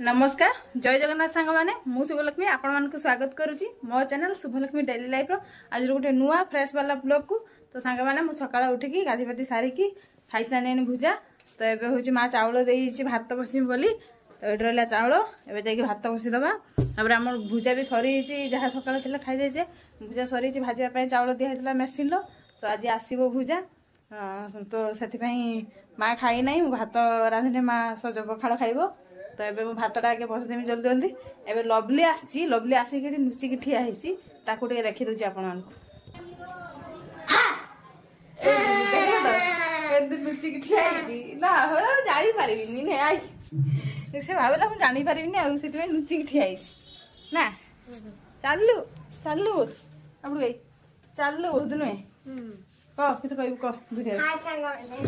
नमस्कार जय जगन्नाथ सांग मैंने मु शुभलक्ष्मी आपण मानक स्वागत करुच्ची मो चैनल शुभलक्ष्मी डेली लाइफ आज गोटे नुआ फ्रेश वाला ब्लॉग को। तो सांग मैंने मुझे सकाळ उठिकी गाधीपाती सारिकी खाई सारे भुजा। तो ये हूँ माँ चाउल देती भात बसमी बोली। तो ये रहा चाउल एवं जाकि भात बसीदबा। तापर आम भुजा भी सरी जहाँ सकाळ थी खाई जाइए भुजा सरी भाजवाई चाउल दिखाई मेसीन रो। तो आज आसो भुजा तो से माँ खाई ना भात रांधे माँ सज पखाड़ खाइब। तो ये भातटा आगे बसदेमी जल्दी जल्दी। एवं लवली आसी लवली आसिक लुचिकी ठिया होती देखी दूसरी आपण लुचिकी ठिया ना जापारि से भावला मुझे जापारि आगे लुचिकी ठिया ना चलु चलु आप चलु नुहे कह कि कह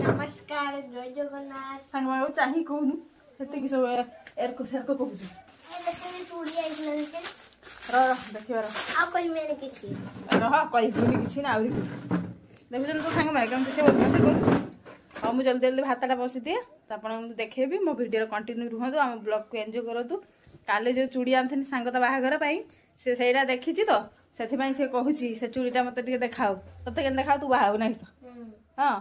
नमस्कार जय जगन्नाथ सांग चाह कहूनु से सब एरको सेरको कहूँ देखिए रह कहूनी कि ना आहरी कि देखुन तो सांग मैंने कमी बदमाशी कर। मुझे जल्दी जल्दी भातटा बसी दिए तो आपको देखेबी मो वीडियो कंटिन्यू रुहतु आम ब्लॉग को एंजॉय करूँ। काले जो चूड़ी आनी सांग तो बाहागर से देखी तो से कहूँ से चूड़ीटा मत देखाओ तोते के देखा तू बाहा ना तो हाँ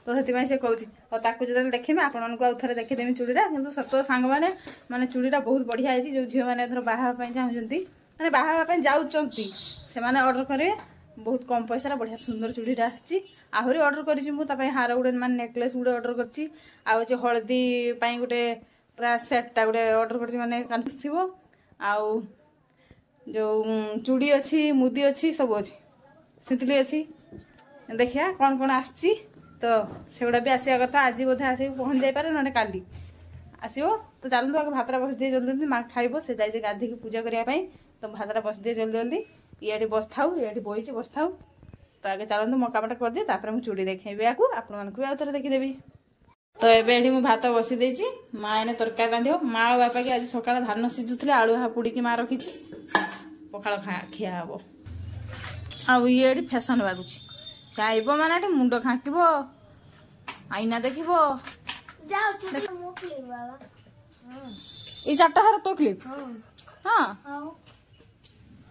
तो से कहूँ जो देखी आपको आउ थे देखीदेमी चूड़ीटा कि सत सांग मैंने चूड़ीटा बहुत बढ़िया है। जो झील मैंने एथर बाहा चाहती मैंने बाहा जाऊँगी से ऑर्डर करेंगे बहुत कम पैसा बढ़िया सुंदर चूड़ीटा आहरी ऑर्डर करी हार गुटे मान नेकलेस गुटे ऑर्डर करी हलदी गोटे पूरा सेटा गोटे ऑर्डर कर माने कांथी आउ जो चूड़ी अच्छी मुदी अच्छी सब अच्छी सितली अच्छी देखिया कौन कौन आसची। तो सेगुड़ा भी आसा कथा आज बोधे आस पहुँच जापे ना काली आसो। तो चलते आगे भातटा बस दिए जल्दी जल्दी माँ खाइब से जाए गाधी की पूजा करने। तो भातटा बस दिए जल्दी जल्दी ये बस था ये बही बस था। तो आगे चलते मो कामटा कर दिए तापर मुझे चूड़ी देखेबी आपको आउ थे देखीदेवी। तो ये मुझे भात बसी देची माँ एने तरकारी रांधिब। माँ और बापा की आज सकाळ धान सिझुले आलू हापुड़ी माँ रखी पखाड़ खिया हम आउ ये फैशन लगुच खाइब माने मुंड खांकिब आईना देखिब ये चार्टा हार तो क्लिप हाँ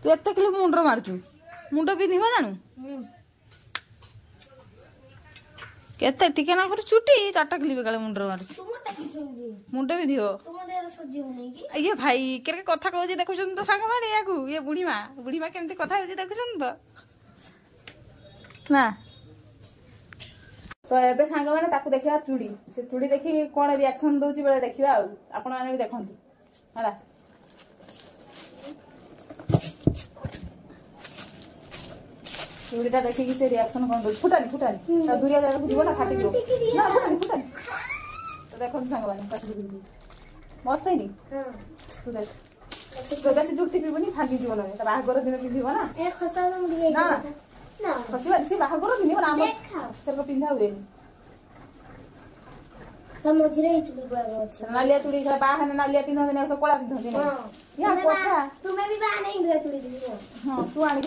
तू एत क्लिप मुंड मारुचु मुंड पिंधिब जानू केते टिके ना कर चुटी चार्टा क्लिप काले मुंड मारुचु मुंड पिंधिब ये भाई के कथा कहूँ देखुं तो सांग मैंने ये बुढ़ी माँ केमती कथा देखुं तो ना। तो ये सांग मैंने देखा चूड़ी से चूड़ी देखी कौन रिएक्शन दौर बेले देखा आपण मैंने भी देखते है चूड़ीटा देखिकी से रिएक्शन कौन दौर फुटानी फुटानी दूरिया जगह जीव ना फाटी ना फुटानी फुटानी। तो देखो सांग मैंने मस्त है तू देख से जुटी पीबनी फाटी जीव ना बाहागर दिन पिंध ना खसवा सी बाहागर पिंध ना पिंधा हुए नालिया चूड़ी बाहा नालिया पिंधे सब कला पिंधे तुम्हें भी बाहा नहीं चूड़ी हाँ तू आनी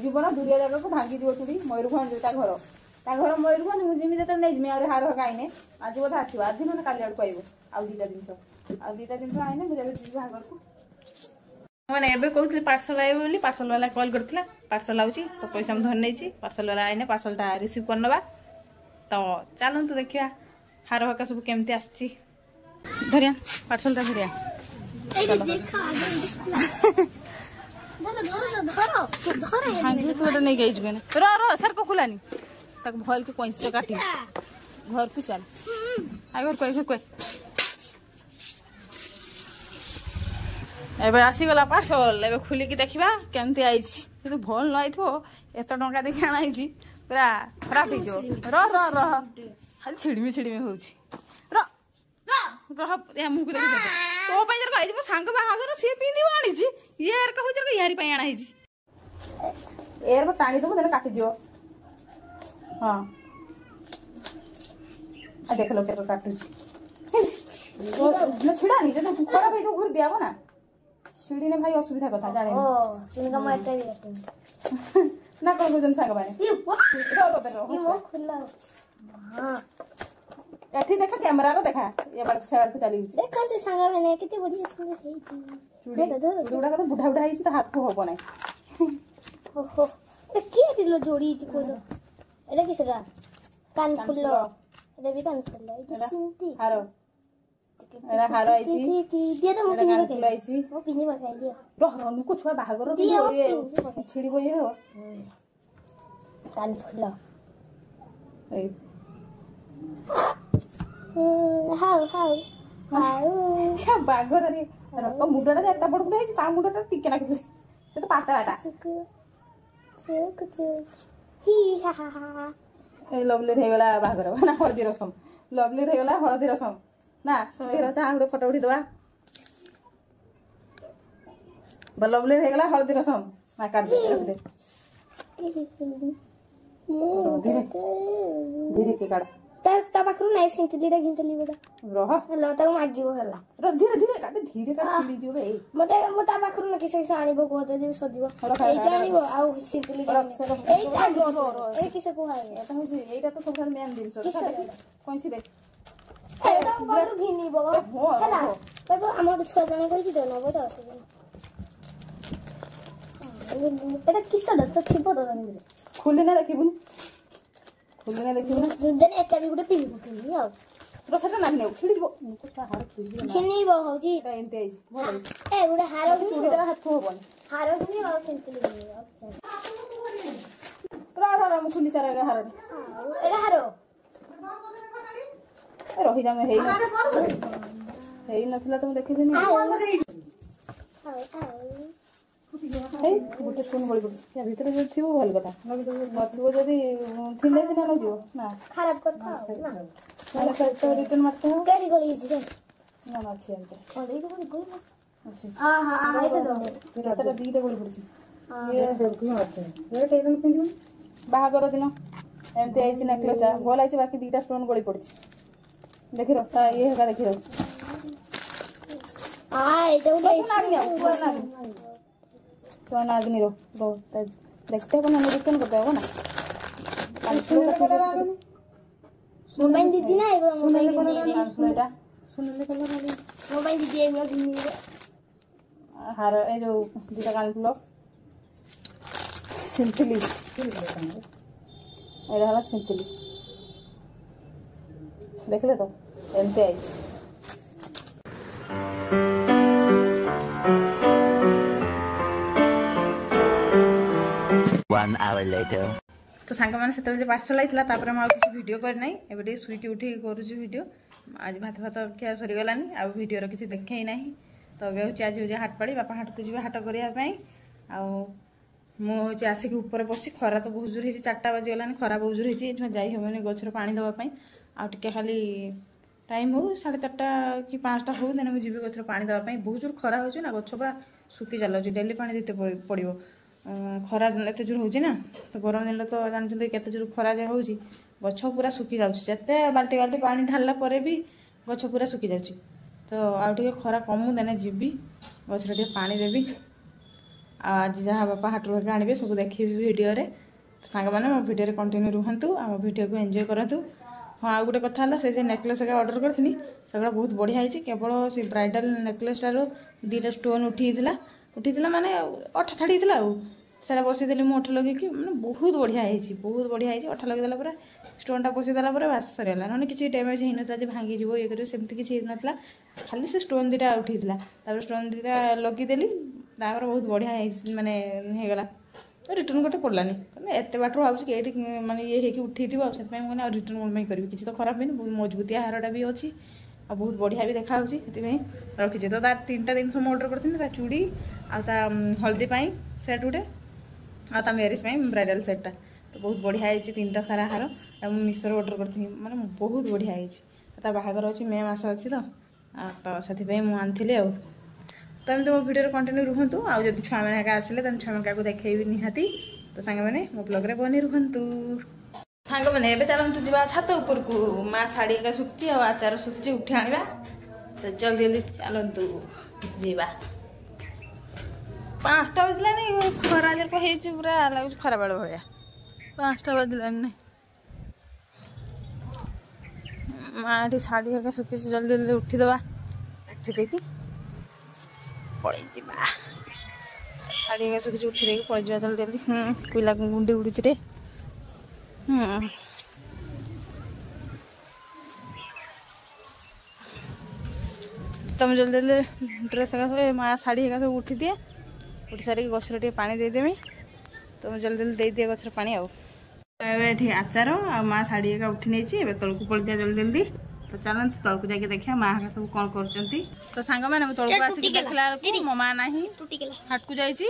जीवन दूरिया जगह को भांगी जीव चूड़ी मयूरभंज घर मयूरभंज मुझे जो नहीं हार आईने आज बोधे आसो आज ना काली आड़ पाइब आउ दीटा जिन आईने मुझे बाहर को मैंने एवं कहते पार्सल आए बोली पार्सल वाला कॉल करता पार्सल आउची तो पैसा हम धर नहीं पार्सल वाला आईने पार्सलटा रिसीव करनबा। तो चलतु देखा हार हका सब केमती आसी धरिया पार्सलटा धरिया नहीं गई सर को खुलानी तक भल के कैंची काटी घर को चल घर कह एबे आसीगला पार्सल एबे खुलिकी देखा केमती आई तो भल न आई एत टंका देखी आना पूरा खराब हो रह खाली छिड़मी हो मुझे देख तो कह सांग बाहागर सी पिंध आनी ये कहूँ यारी आना एयर टाणी दबू तेरे काटिज हाँ देख लो के काटुच छिड़ानी खराब हो घर दिया ना छिड़ी ने भाई असुविधा कथा जाने ना कौन सांग मैंने एठी देखा कैमरा रो देखा ये बार सेवर को चली छी देखा से संगा मैंने कितने बढ़िया सुंदर है चूड़ी चूड़ा का तो बुढ़ा बुढ़ा हिची तो हाथ को होबो नै ओहो ए के दिलो जोड़ी को तो एटा किसरा कान फुल्लो एटा भी कान फुल्लो एटा सिंती हारो एरा हारो आइची की दिए तो मुकिनी कान बके फुल आइची ओ पिनी बके दिए रह नुको छुआ बाहागर ये छिड़ी बोये हो कान फुल्लो ए हाउ हाउ हाउ क्या बागर रे रक मुडा एता बड़ बड़ हिची ता मुडा टिके ना से तो पातळाटा चुक चुक चुक ही हा हा हा ए लवली रे गला बागर ना हळदी रसम लवली रे गला हळदी रसम ना फेर चाह गुडे फोटो उठी दवा लवली रे गला हळदी रसम ना काट दे रख दे धीरे के काट ता पाखरु नाइ सिंती दिडा गिनतली बडा रह हेलो ता मागियो हला र धीरे धीरे काट छिली जियो ए मता पाखरु न किसे आनिबो कोते जे सजिबो एटा आनिबो आउ सिंतली ए किसे को हाय एटा होसी एटा तो सबसे मेन दिन सो कोइसी दे एटा पाखरु घिनिबो हला तबो हमर छुआ जने कहि दे नबो त एटा किसे दत छिबो त जने खुले ना देखिबुन खुले ना देखिबुन देन एटा भी गुडे पिनी आउ रसटा ना ने छिड़ी दिबो कुछ हार छिड़ी खिनिबो होजी एटा एंते आइस भल ए गुडे हारो चूड़ी दा हाथ होबन हारो भी आउ सिंतली र म खुली सारा हार एटा हारो रही जा में हेई नथला तुम देखि दिनी हे गुटे स्पून गଳି पड़छ या भीतर जे थिबो भल कथा नथिबो जदी थिले सिना न जिवो ना खराब करता ना माने तो रिटर्न मारते हो केरी गଳି जे ना ना अच्छे अंते ओ देई गଳି गଳି अच्छे हां हां एटा दो तेरा दीटा गଳି पड़छ ये देखि मारते ये टेबल पिंदिबो बाहागर दिन एमते आइछि नेकलेस भल आइछि बाकी दीटा स्टोन गଳି पड़छ देखि रता ये हेगा देखि रो आ एटा उडे तो नागनी रो देखते अपन रिटर्न करते हो ना मोबाइल दीदी ना एगो मोबाइल दीदी एटा सुनले कलर वाली मोबाइल दीदी एगो दीदी हार ए जो दुटा कान फुल सिंपली एटा हला सिंपली देखले तो एमते आई 1 hour later. तो सांग मैंने से पार्सल आई तापर मुझे भिड करना एवं शुईकी उठी करुच्ची भिड आज भात भात खिया सरीगलानी आ भिडर किसी देखे ना तो अब हूँ आज हूँ हाट पाड़ी बापा हाट को जी हाट करने मुझे आसिक ऊपर बस खरा तो बहुत जोर हो 4टा बाजीगलानी खरा बहुत जोर हो जाइबनी गचर पा देवाई आगे खाली टाइम हो 4:30 कि 5टा हो देने मुझे गचर पा देवाई बहुत जोर खरा हो गच पूरा सुखी चलाऊँ डेली पा देते पड़ो खरा एत जोर हो तो गरम दिन तो जानते केते जोर खरा जे हो गछ पूरा सुखी जाते बाल्टी बाल्टी पानी ढाला भी गछ पूरा सुखी जा तो आउ खरा कमु देने जीवी गचर पानी देवी आज जहाँ बापा हाट रू आने सब देखी भिडियो सांग मैंने मो भिडियो कंटिन्यू रुहतु आम भिडियो को एंजॉय करतु हाँ आ गोटे कथा से नेकलेस ऑर्डर करी से बहुत बढ़िया है केवल से ब्राइडल नेकलेस टार 2टा स्टोन उठी माने अठा छाड़ी से बसईदेली मु अठ लगे मैंने बहुत बढ़िया है अठा लगेदेला पूरा स्टोनटा बसईदेला बास सरीगला ना कि डैमेज होता है भांगी जीव ये कर सेमती किसी ना खाली से स्टोन 2टा उठी स्टोन 2टा लगिदेली बहुत बढ़िया माने होगला रिटर्न करते पड़लानी एत बाटर भाव कि माने ये उठी थी मैंने रिटर्न करी किसी तो खराब नहीं बहुत मजबूतिया हारटा भी अच्छी और बहुत बढ़िया भी देखा रखी तो तार 3टा जिनस ऑर्डर करती चूड़ी आ हल्दी सेट गुटे आ मैरिज ब्राइडल सेटा तो बहुत बढ़िया है 3टा सारा हार मिशो ऑर्डर करती मैंने बहुत बढ़िया है बाहागर अच्छी मे मास अच्छी तो से मुझे आनी तो एमती मो भिडियो कंटिन्यू रुहतु आदि छुआ मैंने आसिले छुआ मैंने देखी निहाती तो सांग मैंने मो ब्लॉग रे बनी रुहतु सांग मैंने एबे चलतु जा छात उपर को माँ शाढ़ी का सुखी और आचार सुखी उठी आना तो जल्दी जल्दी चलतु जा 5टा बजलानी खरा जब पूरा लगे खरा बेल भाया 5टा बजलानी माँ एटी शाढ़ी हेका सुखी जल्दी जल्दी उठीदबा उठी देकी पड़े शाढ़ी हेका सुखी उठी देकी पड़े जल्दी जल्दी कोईला गुंडी उड़ी रे तुम जल्दी जल्दी ड्रेस हेका माँ शाढ़ी हेका सब उठी दिए उठी सारिक गछर टे पानी देदेमी तुम जल्दी जल्दी दे दिए गछर पानी आउ ये आचार आ माँ शाढ़ी हेका उठी नहीं तलक पड़ दिया जल्दी जल्दी तो चलते तलक जाके देखा माँ हेका सब कौन कर तो सांग मैंने तलक आसिक देखला मो माँ ना हाट को जाइए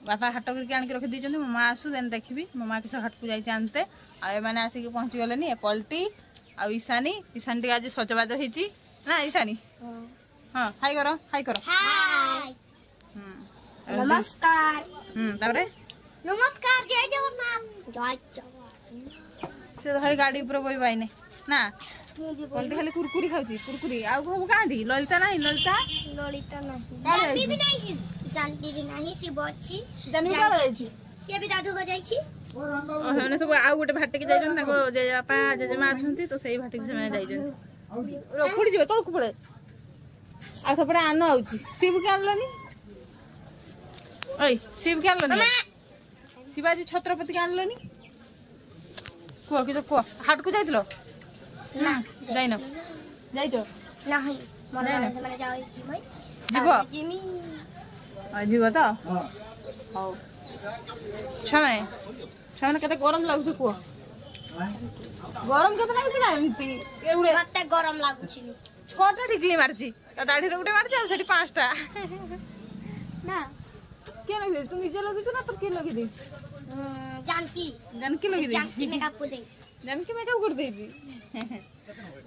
बापा हाट करके आनिक रखी दीजिए मो माँ आसू देन देखी मो माँ किस हाट को जाइए आनते आने आसिक पहुँची गले पल्टी आ ईशानी ईशानी टे आज सजबाज होती ना ईशानी हाँ हाई करो नमस्कार तापरे नमस्कार जय जगन्नाथ जय से तो खाली गाड़ी ऊपर बही पाइने ना पल्टी खाली कुरकुरी खाऊची कुरकुरी आउ कहू कांदी ललिता नहीं ललिता जानती भी नहीं शिव अच्छी जानी काला जाईची से भी दादू को जाईची सेमाने सब आउ गोटे भाटे के जाइछन ताको जेजेबापा जेजेमा अछंती तो सेही भाटे के सेमाने जाइछन रखुड़ी जो तळकु पड़े आ सबडे आनो आउची शिव के आनलनी ओय शिव के आनलनी शिवाजी छत्रपति के आनलनी कुआ कि तो कुआ हाट को जाइतलो ना जाइनो जाइछो नहीं मन माने जाई कि मैं जीवो जिमी जीवो तो हां छमे केते गरम लागुछ कुआ गरम केते लागुछ एमती एउडे मते गरम लागुछि छोटा टिकली मारची तो दाढ़ी रे गुटे मारची आ सेठी पांचटा ना के लगी तू निजे लगी ना तो के लगी दे जानकी लगी दे जानकी मेकअप कर दे जानकी मेकअप कर देजी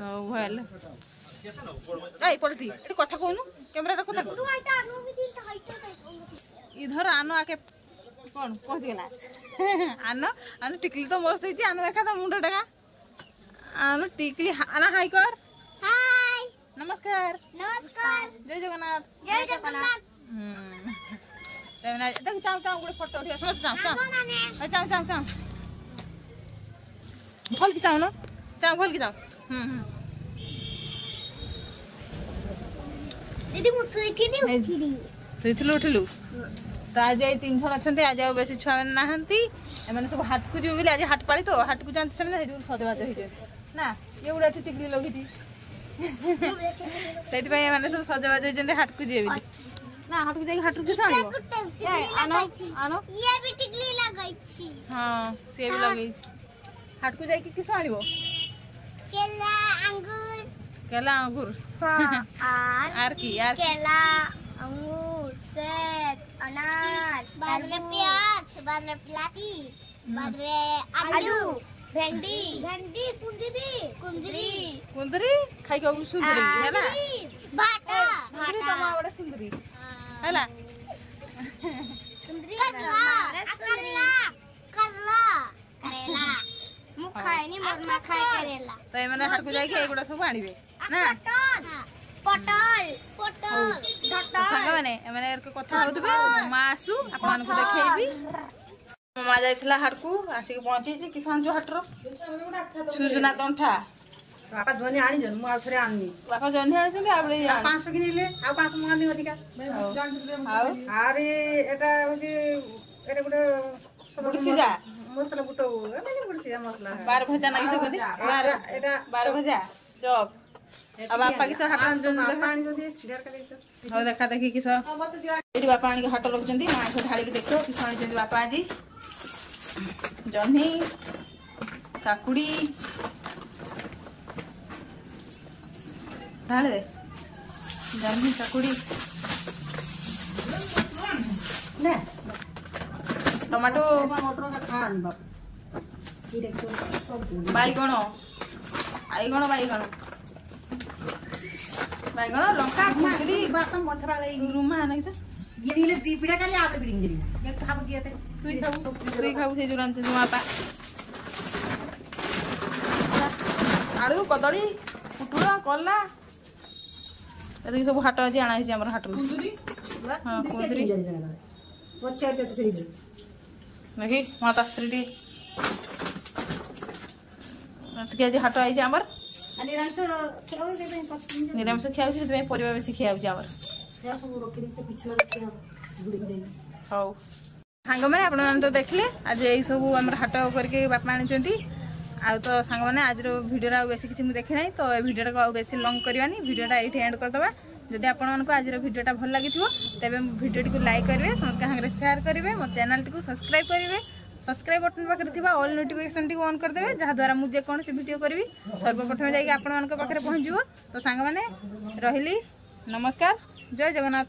ओ भल ए पलटी एटी कथा कहनु कैमरा रे कथा इधर आनो आके कौन पहुंच गला आनो आनो टिकली तो मस्त होई आनो देखा तो मुंडा टका आनो टिकली आना हाई कर हाय नमस्कार जय जगन्नाथ देख चाव चाव गोटे फोटो उठिया समझ चाव चाव चाव चाव चाव खोल की चाव न चाव खोल की चाव दीदी मुथु देखिनी उठिली उठिलु तो आज ये 3 जन अच्छा आज आ बेसी छुआ मैंने नहांती एमाने सब हाट को जीव आज हाट पाली तो हाट को जानते से सजबाज हो ना ये गुड़ा टिकली लगी से सब सजबाज होती हाट को जीव ना हाट को जाके हाट को आनो आनो आनो ये भी टिकली लगाई छी हां से भी लगई हाट को जाके किस आनिबो केला अंगूर हां आर की केला अंगूर सेब अनार बादरे प्याज बादरे बिलाती बादरे आलू भेंडी कुंदरी खाई के सुंदरी है ना भाटा कुंदरी तो मां बड़ा सुंदरी हैला करेला मु खाए नी मोर मा खाए करेला तो ए माने हाट को जाके एगुडा सब आनिबे ना पटल संग माने ए माने एरके कथा होतबे मा आसु आपन को देखैबी मा जाइथला हाट को आसिक पहुंची छी किसान जो हाट रो सुजना तंठा बापा जनी आनी जन मु आउथरे आनी बापा जनी आनी छले आबळे 500 किनिले आ 500 मंगानी अधिका आउ आरे एटा होजी एटा गुडे बुट सीधा मसला बुटो एने बुट सीधा मसला 12 भजा नागी से कदी एटा 12 भजा चॉप अब बापा किस हाट जन पानी जदी ढेर का देसो हो देखा देखी किस एडी बापा आनी हाट रखजंती मा को ढाली के देखो किस आनी जंती बापा आजी जन्ही काकुड़ी ढाल दे जन्ही काकुड़ी ना टमाटो मटर का खान बाप बाईगण बाईगण लंका कुंदरी बापा मथरा लई रुमा आना किस गिनीले दी पिडा काले आपले बिडिंगरी ये खाब कियते तुई खाऊ से जुरांते जुमापा आलू कदली पुटुरा कला एदिक सब हाट आज आना है हमर हाट कुंदरी हां कुंदरी पछे ते फेरी देखी माता श्रीटी आज हाट आई हमर ନିରାମିଷ ନିରାମିଷ ଖିଆ ହେଉଛି ସେଥିପାଇଁ ପରିବା ବେଶୀ ଖିଆ ହେଉଛି ଆମର। ସବୁ ରଖିଦେଇଛ ପିଛା ରଖିବା ବୁଡ଼ିକି ଦେଇନି। ହଉ ସାଙ୍ଗମାନେ ଆପଣମାନେ ତ ଦେଖିଲେ ଆଜି ଏଇ ସବୁ ଆମର ହାଟ କରିକି ବାପା ଆଣିଛନ୍ତି। ଆଉ ତ ସାଙ୍ଗମାନେ ଆଜିର ଭିଡ଼ିଓଟା ଆଉ ବେଶୀ କିଛି ମୁଁ ଦେଖି ନାହିଁ, ତ ଏ ଭିଡ଼ିଓଟାକୁ ଆଉ ବେଶୀ ଲଙ୍ଗ କରିବାନି, ଭିଡ଼ିଓଟା ଏଇଠି ଏଣ୍ଡ କରିଦେବା। ଯଦି ଆପଣମାନଙ୍କୁ ଆଜିର ଭିଡ଼ିଓଟା ଭଲ ଲାଗିଥିବ ତେବେ ଭିଡ଼ିଓଟିକୁ ଲାଇକ୍ କରିବେ, ସମସ୍ତଙ୍କ ସାଙ୍ଗରେ ସେୟାର କରିବେ, ମୋ ଚ୍ୟାନେଲଟିକୁ ସବସ୍କ୍ରାଇବ୍ କରିବେ। ସବସ୍କ୍ରାଇବ୍ ବଟନ୍ ପାଖରେ ଥିବା ଅଲ୍ ନୋଟିଫିକେସନଟିକୁ ଅନ୍ କରିଦେବେ, ଯାହାଦ୍ୱାରା ମୁଁ ଯେକୌଣସି ଭିଡ଼ିଓ କରିବି ସର୍ବପ୍ରଥମେ ଯାଇକି ଆପଣମାନଙ୍କ ପାଖରେ ପହଞ୍ଚିବ। ତ ସାଙ୍ଗମାନେ ରହିଲି, ନମସ୍କାର, ଜୟ ଜଗନ୍ନାଥ।